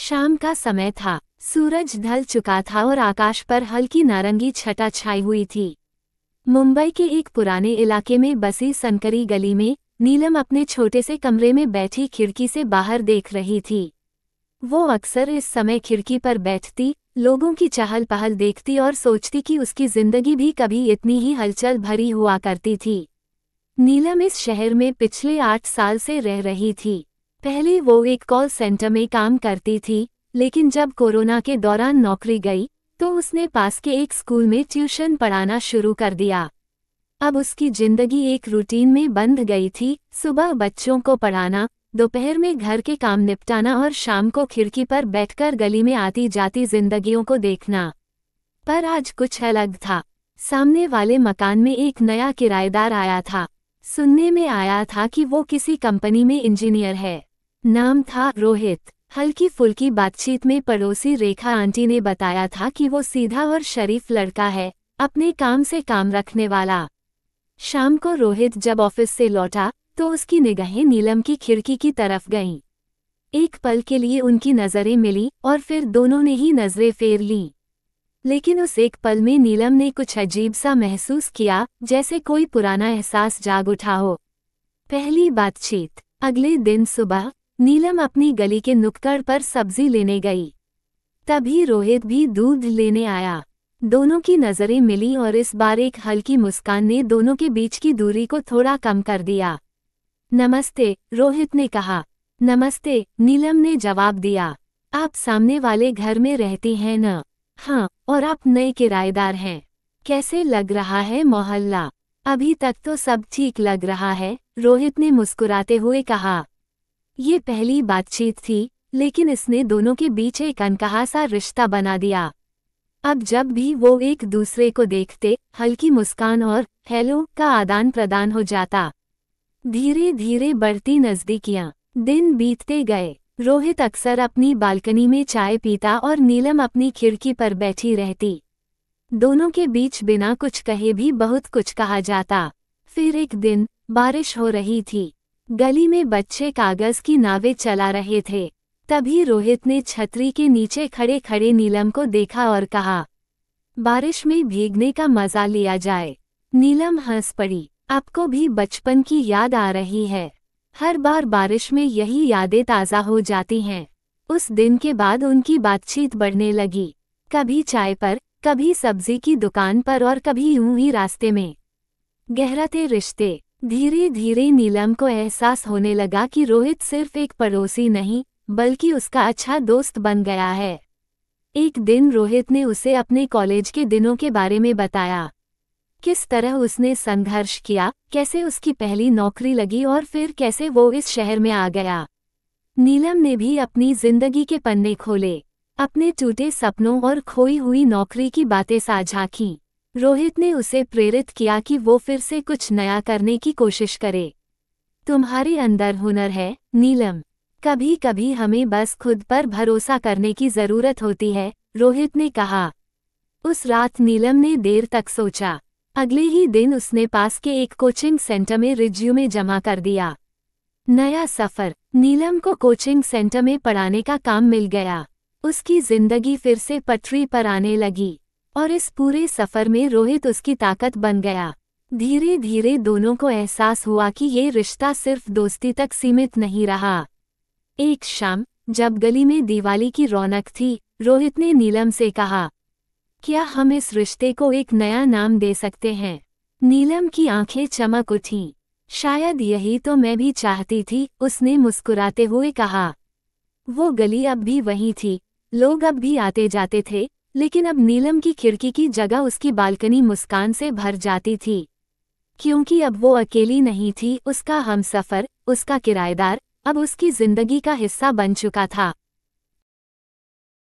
शाम का समय था। सूरज ढल चुका था और आकाश पर हल्की नारंगी छटा छाई हुई थी। मुंबई के एक पुराने इलाके में बसी संकरी गली में नीलम अपने छोटे से कमरे में बैठी खिड़की से बाहर देख रही थी। वो अक्सर इस समय खिड़की पर बैठती, लोगों की चहल पहल देखती और सोचती कि उसकी जिंदगी भी कभी इतनी ही हलचल भरी हुआ करती थी। नीलम इस शहर में पिछले 8 साल से रह रही थी। पहले वो एक कॉल सेंटर में काम करती थी, लेकिन जब कोरोना के दौरान नौकरी गई तो उसने पास के एक स्कूल में ट्यूशन पढ़ाना शुरू कर दिया। अब उसकी जिंदगी एक रूटीन में बंध गई थी, सुबह बच्चों को पढ़ाना, दोपहर में घर के काम निपटाना और शाम को खिड़की पर बैठकर गली में आती जाती जिंदगियों को देखना। पर आज कुछ अलग था। सामने वाले मकान में एक नया किराएदार आया था। सुनने में आया था कि वो किसी कंपनी में इंजीनियर है। नाम था रोहित। हल्की फुल्की बातचीत में पड़ोसी रेखा आंटी ने बताया था कि वो सीधा और शरीफ लड़का है, अपने काम से काम रखने वाला। शाम को रोहित जब ऑफिस से लौटा तो उसकी निगाहें नीलम की खिड़की की तरफ गईं। एक पल के लिए उनकी नजरें मिली और फिर दोनों ने ही नजरें फेर लीं। लेकिन उस एक पल में नीलम ने कुछ अजीब सा महसूस किया, जैसे कोई पुराना एहसास जाग उठा हो। पहली बातचीत। अगले दिन सुबह नीलम अपनी गली के नुक्कड़ पर सब्जी लेने गई। तभी रोहित भी दूध लेने आया। दोनों की नजरें मिली और इस बार एक हल्की मुस्कान ने दोनों के बीच की दूरी को थोड़ा कम कर दिया। नमस्ते, रोहित ने कहा। नमस्ते, नीलम ने जवाब दिया। आप सामने वाले घर में रहती हैं न? हाँ, और आप नए किराएदार हैं। कैसे लग रहा है मोहल्ला? अभी तक तो सब ठीक लग रहा है, रोहित ने मुस्कुराते हुए कहा। ये पहली बातचीत थी, लेकिन इसने दोनों के बीच एक अनकहा सा रिश्ता बना दिया। अब जब भी वो एक दूसरे को देखते, हल्की मुस्कान और हेलो का आदान प्रदान हो जाता। धीरे धीरे बढ़ती नजदीकियां। दिन बीतते गए। रोहित अक्सर अपनी बालकनी में चाय पीता और नीलम अपनी खिड़की पर बैठी रहती। दोनों के बीच बिना कुछ कहे भी बहुत कुछ कहा जाता। फिर एक दिन बारिश हो रही थी। गली में बच्चे कागज की नावें चला रहे थे। तभी रोहित ने छतरी के नीचे खड़े खड़े नीलम को देखा और कहा, बारिश में भीगने का मजा लिया जाए। नीलम हंस पड़ी। आपको भी बचपन की याद आ रही है? हर बार बारिश में यही यादें ताज़ा हो जाती हैं। उस दिन के बाद उनकी बातचीत बढ़ने लगी। कभी चाय पर, कभी सब्जी की दुकान पर और कभी यूं ही रास्ते में। गहराते रिश्ते। धीरे धीरे नीलम को एहसास होने लगा कि रोहित सिर्फ एक पड़ोसी नहीं, बल्कि उसका अच्छा दोस्त बन गया है। एक दिन रोहित ने उसे अपने कॉलेज के दिनों के बारे में बताया। किस तरह उसने संघर्ष किया, कैसे उसकी पहली नौकरी लगी और फिर कैसे वो इस शहर में आ गया। नीलम ने भी अपनी जिंदगी के पन्ने खोले, अपने टूटे सपनों और खोई हुई नौकरी की बातें साझा कीं। रोहित ने उसे प्रेरित किया कि वो फिर से कुछ नया करने की कोशिश करे। तुम्हारे अंदर हुनर है, नीलम। कभी कभी हमें बस खुद पर भरोसा करने की जरूरत होती है, रोहित ने कहा। उस रात नीलम ने देर तक सोचा। अगले ही दिन उसने पास के एक कोचिंग सेंटर में रिज्यूमे जमा कर दिया। नया सफर। नीलम को कोचिंग सेंटर में पढ़ाने का काम मिल गया। उसकी जिंदगी फिर से पटरी पर आने लगी और इस पूरे सफर में रोहित उसकी ताकत बन गया। धीरे धीरे दोनों को एहसास हुआ कि ये रिश्ता सिर्फ दोस्ती तक सीमित नहीं रहा। एक शाम जब गली में दिवाली की रौनक थी, रोहित ने नीलम से कहा, क्या हम इस रिश्ते को एक नया नाम दे सकते हैं? नीलम की आंखें चमक उठीं। शायद यही तो मैं भी चाहती थी, उसने मुस्कुराते हुए कहा। वो गली अब भी वही थी, लोग अब भी आते जाते थे, लेकिन अब नीलम की खिड़की की जगह उसकी बालकनी मुस्कान से भर जाती थी। क्योंकि अब वो अकेली नहीं थी, उसका हमसफर, उसका किराएदार, अब उसकी जिंदगी का हिस्सा बन चुका था।